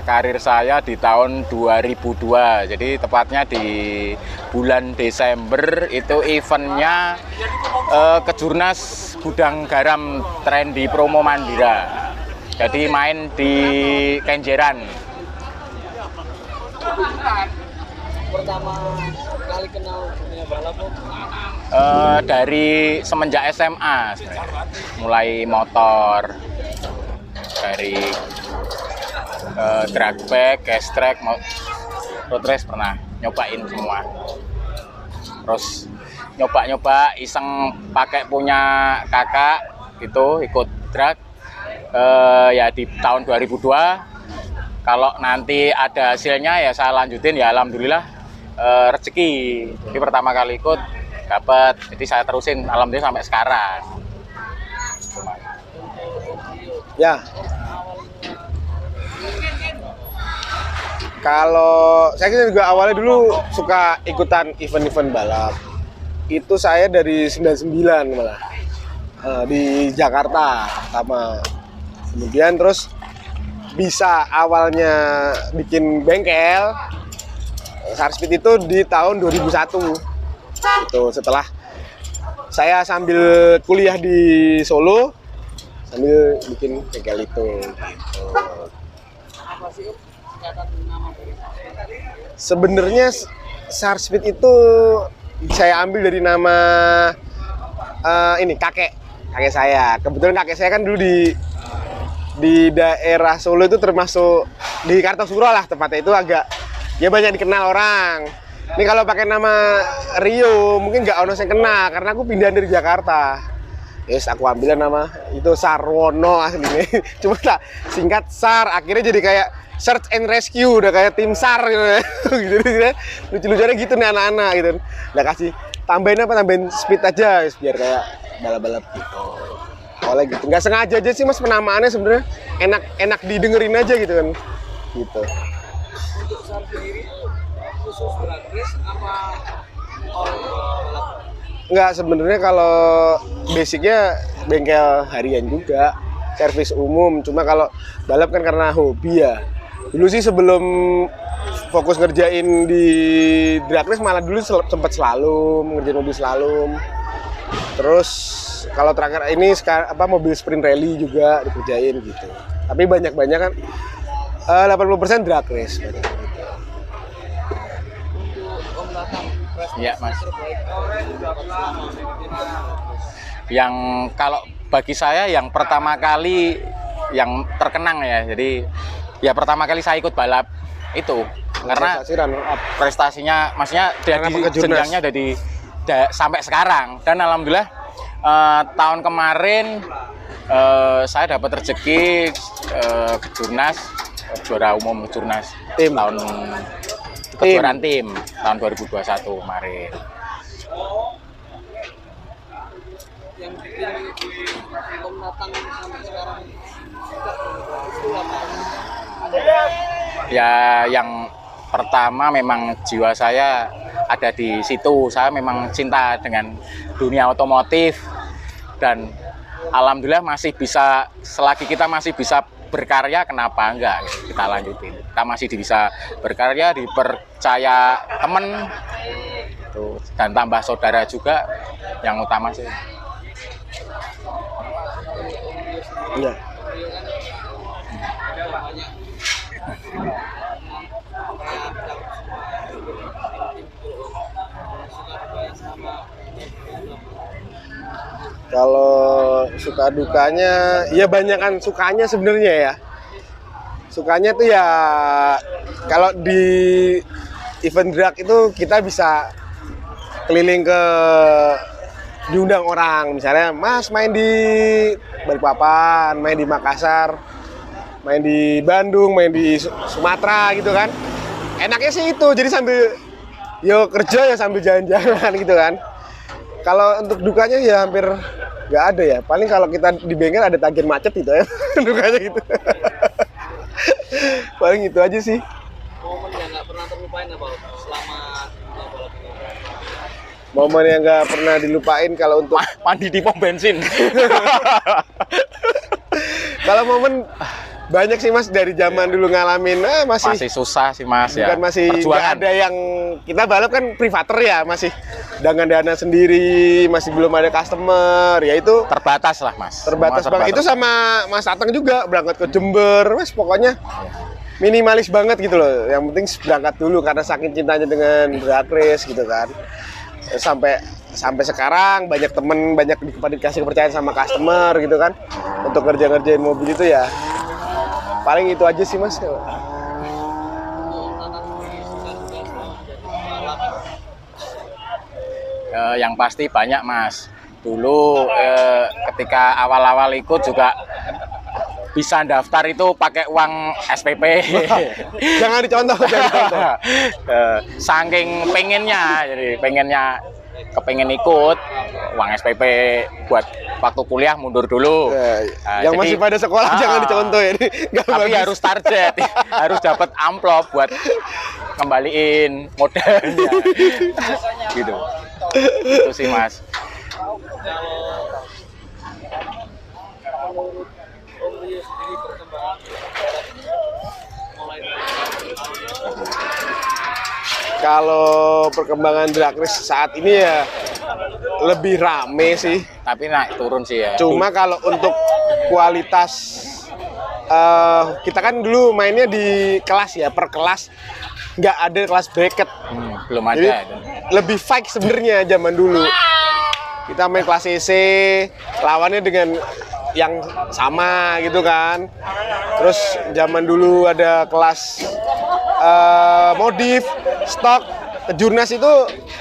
karir saya di tahun 2002. Jadi tepatnya di bulan Desember itu eventnya Kejurnas Gudang Garam Trendy Promo Mandira. Jadi main di Kenjeran. Pertama kali kenal dunia balap dari semenjak SMA sebenarnya. Mulai motor dari drag bike, gas track, road race pernah nyobain semua. Terus nyoba iseng pakai punya kakak gitu, ikut drag ya di tahun 2002. Kalau nanti ada hasilnya ya saya lanjutin, ya alhamdulillah rezeki. Jadi pertama kali ikut dapat, jadi saya terusin alhamdulillah sampai sekarang. Ya. Kalau saya juga awalnya dulu suka ikutan event-event balap. Itu saya dari 99 malah. Di Jakarta sama. Kemudian terus bisa awalnya bikin bengkel Sarspeed itu di tahun 2001. Itu setelah saya sambil kuliah di Solo sambil bikin bengkel itu gitu. apa sih singkatan nama dari Sebenarnya Sarspeed itu saya ambil dari nama ini kakek saya. Kebetulan kakek saya kan dulu di daerah Solo itu termasuk di Kartosuro lah tepatnya, itu agak ya banyak dikenal orang. Ini kalau pakai nama Rio mungkin nggak ono yang kenal karena aku pindah dari Jakarta. Yes, aku ambil nama itu Sarwono aslinya. Cuma tak singkat Sar, akhirnya jadi kayak Search and Rescue, udah kayak tim SAR gitu. Gitu, lucu-lucunya gitu nih anak-anak gitu. Udah kasih tambahin speed aja biar kayak balap-balap gitu. Awalnya gitu, nggak sengaja aja sih mas penamaannya, sebenarnya enak didengerin aja gitu kan, gitu. untuk Sar sendiri khusus drag race apa all balap? Nggak, sebenarnya kalau basicnya bengkel harian juga, servis umum. Cuma kalau balap kan karena hobi ya. Dulu sih sebelum fokus ngerjain di drag race malah dulu sempat slalom, ngerjain mobil slalom. Terus kalau terakhir ini mobil sprint rally juga dikerjain gitu. Tapi banyak kan 80% drag race. Untuk Om Tatang Iya, Mas. terbaik dapat selama mengikuti Yang kalau bagi saya yang pertama kali yang terkenang ya, jadi ya pertama kali saya ikut balap itu karena Prestasi runner up. prestasinya maksudnya Karena dari Kejurnas. jenjangnya sampai sekarang, dan alhamdulillah tahun kemarin saya dapat rezeki Kejurnas, juara umum Kejurnas Tim. kejuaraan tim tahun 2021 kemarin. yang bikin Om Tatang sampai sekarang itu apa? Ya yang pertama memang jiwa saya ada di situ. Saya memang cinta dengan dunia otomotif, dan alhamdulillah masih bisa, selagi kita masih bisa berkarya, kenapa enggak kita lanjutin. Kita masih bisa berkarya, dipercaya temen tuh, dan tambah saudara juga yang utama sih. Iya. Kalau suka dukanya, ya banyak kan sukanya sebenarnya ya. Sukanya tuh ya kalau di event drag itu kita bisa keliling diundang orang, misalnya Mas main di Balikpapan, main di Makassar, main di Bandung, main di Sumatera gitu kan. Enaknya sih itu, jadi sambil kerja ya sambil jalan-jalan gitu kan. Kalau untuk dukanya ya hampir nggak ada ya. Paling kalau kita di bengkel ada tagihan macet gitu ya. Dukanya gitu. Paling itu aja sih. Momen yang nggak pernah terlupain apa selama dunia balap ini? Momen yang nggak pernah dilupain kalau untuk Mandi di pom bensin. kalau momen banyak sih Mas dari zaman dulu ngalamin Masih susah sih Mas ya. bukan masih nggak Perjuangan. ada yang kita balap kan privater ya, masih dengan dana sendiri, masih belum ada customer, ya itu Terbatas lah Mas. terbatas Semua banget. Itu sama Mas Ateng juga berangkat ke Jember, Mas pokoknya minimalis banget gitu loh. Yang penting berangkat dulu karena saking cintanya dengan drag race gitu kan. Sampai sekarang banyak temen, banyak dikasih kepercayaan sama customer gitu kan untuk ngerjain mobil itu ya. Paling itu aja sih Mas. Yang pasti banyak Mas. Dulu ketika awal-awal ikut juga bisa daftar itu pakai uang SPP. Jangan dicontoh, jangan dicontoh. Saking pengennya, jadi kepengen ikut uang SPP buat waktu kuliah mundur dulu. Yang Jadi, masih pada sekolah jangan dicontoh ya. Nggak tapi bagus. harus target, harus dapat amplop buat kembaliin modalnya. Gitu. Itu sih Mas. Kalau perkembangan drag race saat ini ya lebih rame sih. Tapi naik turun sih ya. Cuma kalau untuk kualitas kita kan dulu mainnya di kelas ya, per kelas nggak ada kelas bracket. Belum Jadi ada. lebih fight sebenarnya zaman dulu. Kita main kelas CC, lawannya dengan yang sama gitu kan. Terus zaman dulu ada kelas modif, stok, kejurnas itu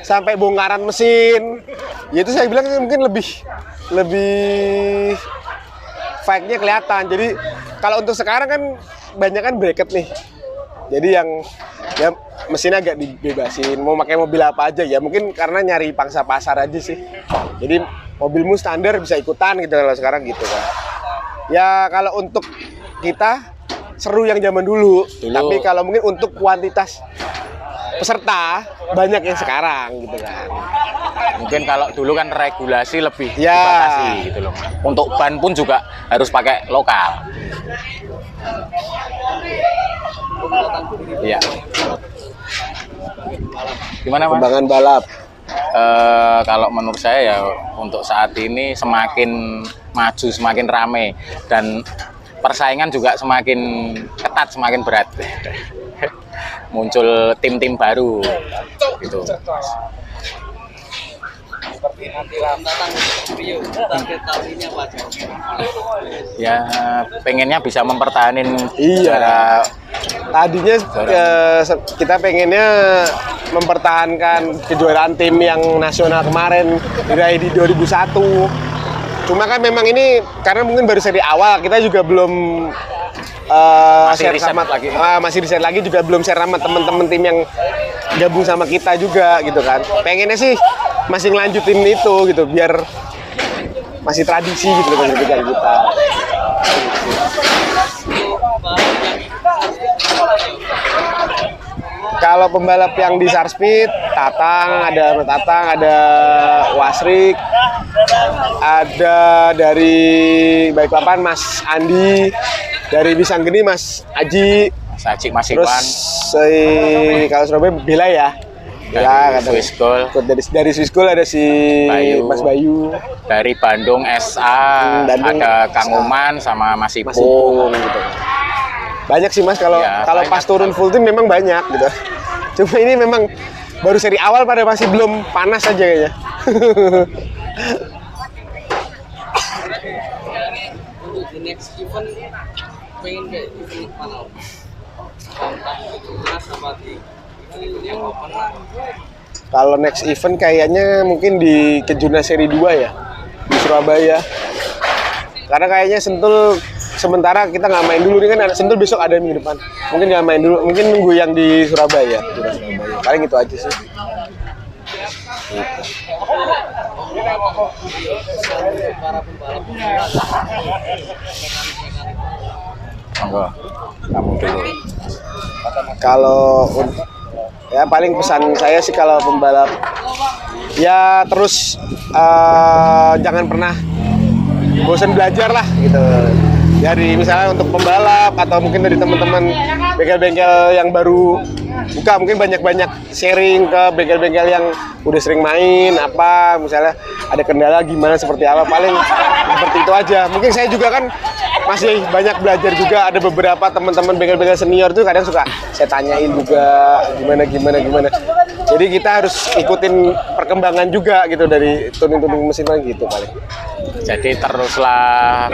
sampai bongkaran mesin. Ya itu saya bilang mungkin lebih fight-nya kelihatan. Jadi kalau untuk sekarang kan banyak kan bracket nih. Jadi yang ya mesinnya agak dibebasin, mau pakai mobil apa aja ya, mungkin karena nyari pangsa pasar aja sih. Jadi mobilmu standar bisa ikutan gitu kalau sekarang gitu kan. Ya kalau untuk kita seru yang zaman dulu. Tapi kalau mungkin untuk kuantitas peserta banyak yang sekarang gitu kan. Mungkin kalau dulu kan regulasi lebih Ya. dibatasi gitu loh. Untuk ban pun juga harus pakai lokal. Iya. Gimana Mas? Perkembangan balap. Kalau menurut saya ya untuk saat ini semakin maju, semakin rame dan persaingan juga semakin ketat, semakin berat. Muncul tim-tim baru gitu. Seperti nanti datang Rio, target tahun ini apa aja? Ya pengennya bisa mempertahankan Iya. juara. Tadinya kita pengennya mempertahankan kejuaraan tim yang nasional kemarin diraih di 2001. Cuma kan memang ini karena mungkin baru seri awal, kita juga belum Masih riset lagi. masih riset lagi, juga belum share sama teman-teman tim yang gabung sama kita juga gitu kan. Pengennya sih masih ngelanjutin itu gitu biar masih tradisi gitu loh kejar kita. Kalau pembalap yang di Sarspeed, Tatang, ada Wasrik, ada dari Balikpapan Mas Andi, dari Bisanggeni Mas Aji, Sajik Mas terus Iwan, kalau Surabaya Bela ya. dari Kata- Swiss Gold, dari Swiss Gold ada si Bayu. Mas Bayu, dari Bandung SA, Bandung ada Kang SA. Uman sama Mas Mas Ipung. Ipung gitu. Banyak sih Mas kalau Ya, kalau banyak pas turun banget. full tim memang banyak gitu. Cuma ini memang baru seri awal pada masih belum panas aja kayaknya. Untuk the next event pengen kayak event mana? Kontak gitu Mas sama di event yang open lah. Kalau next event kayaknya mungkin di Kejurnas seri 2 ya, di Surabaya. Karena kayaknya Sentul sementara kita nggak main dulu, ini kan Sentul besok ada minggu depan. Mungkin nggak main dulu, mungkin nunggu yang di Surabaya, Kejurnas Surabaya. Paling itu aja sih. Para pembalap Monggo, kamu dulu. Kalau ya paling pesan saya sih kalau pembalap ya terus jangan pernah bosan belajar lah gitu. dari misalnya untuk pembalap atau mungkin dari teman-teman bengkel-bengkel yang baru buka, mungkin banyak-banyak sharing ke bengkel-bengkel yang udah sering main apa, misalnya ada kendala gimana seperti apa, paling seperti itu aja. Mungkin saya juga kan masih banyak belajar juga, ada beberapa teman-teman bengkel-bengkel senior tuh kadang suka saya tanyain juga gimana. Jadi kita harus ikutin perkembangan juga gitu dari tuning-tuning mesin gitu paling. Jadi teruslah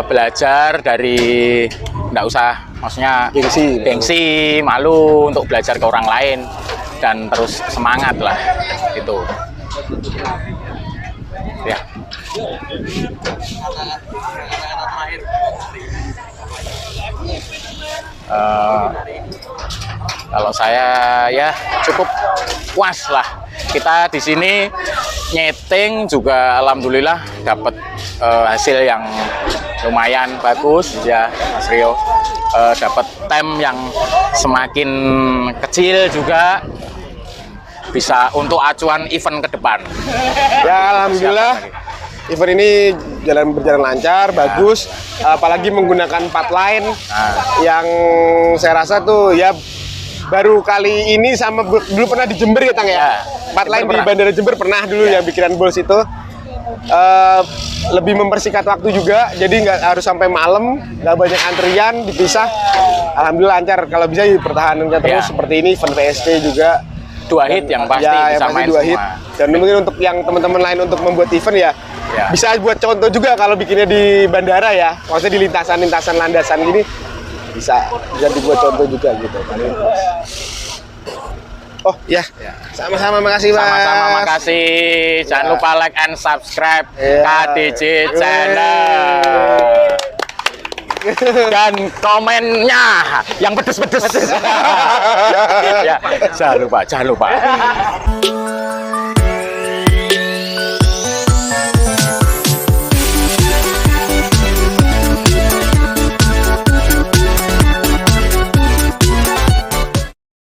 belajar dari nggak usah maksudnya gengsi, malu untuk belajar ke orang lain dan terus semangat lah gitu. Ya. Kalau saya ya cukup puas lah. Kita di sini nyeting juga alhamdulillah dapat hasil yang lumayan bagus ya Mas Rio. Dapat tem yang semakin kecil juga bisa untuk acuan event ke depan. Ya alhamdulillah event ini berjalan lancar, bagus, apalagi menggunakan 4 line yang saya rasa tuh ya baru kali ini sama dulu pernah di Jember ya Tang ya. 4 line di Bandara Jember pernah dulu yang bikinan Bulls itu. Lebih mempersingkat waktu juga, jadi nggak harus sampai malam, nggak banyak antrian, dipisah. Alhamdulillah lancar. Kalau bisa dipertahankan terus seperti ini. Event VST juga 2 hit yang pasti bisa main 2 hit. Dan mungkin untuk yang teman-teman lain untuk membuat event ya bisa buat contoh juga kalau bikinnya di bandara ya, maksudnya di lintasan-lintasan landasan gini bisa dibuat contoh juga gitu. Oh ya, sama-sama makasih Mas. Sama-sama makasih. Jangan lupa like and subscribe KDJ Channel. Dan komennya yang pedes-pedes. Ya, jangan lupa.